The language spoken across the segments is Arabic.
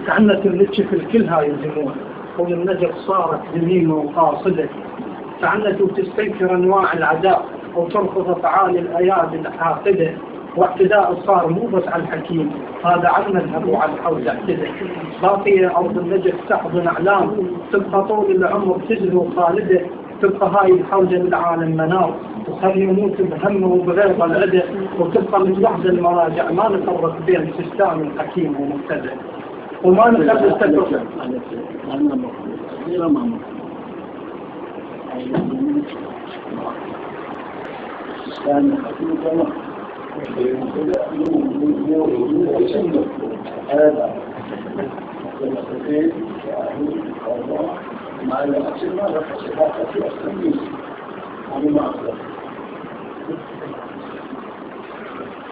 تعنت الرتش الكل هاي الجموع، والنجف صارت ذميمة وقاصدة، تعنت وتستنكر أنواع العداء وترفض أفعال الأيادي الحاقدة، واعتداء صار مو بس على الحكيم، هذا على المذهب وعلى الحوزة اعتدى. باقية أرض النجف تحضن أعلام، تبقى طول العمر تزهو خالدة، تبقى هاي الحوزة بالعالم منار، وخلي يموت بهمه وبغيظ العدى، وتبقى من وحدة المراجع ما نفرق بين سيستان الحكيم ومبتدع، وما نخلي التفرق.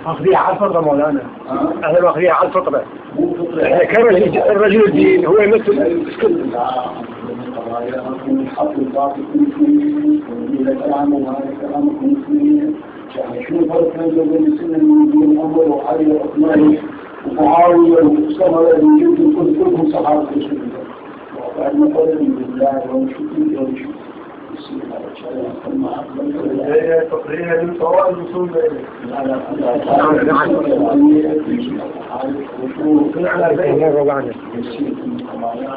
أخذيها على الفطرة مولانا، أهلا أخذيها على الفطرة. كان الرجل الدين هو يمثل الكل. الحق الباطل إلى كلام وهذا كلامكم يعني شنو فرق بين سنة من الأمر وعلي وعثمان ومعاوية وأسامة الذين كلهم صحابة رسول الله، وبعد ما قال بالله ونشكر ونشكر بسم الله هي تقريبا من فوائد الوصول إليه.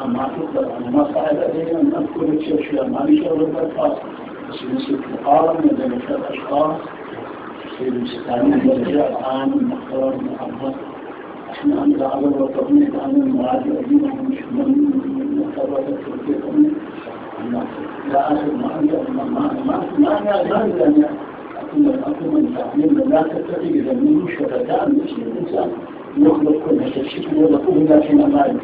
ما تقدر أنا ما صعد علينا أن أذكر الشيء ما لي شغل بالأشخاص، بس نسيت مقارنة بين الأشخاص في الاستعمال الرجاء الآن المختار المحبط. احنا عند عدد وطبيعي عن المعادي أجينا مش من مختارات التركية. لا أخذ ما أكون من تعليم لا تتقي إذا من شفتان مش الإنسان يخلق كل هذا الشيء ويقول لكن أمالي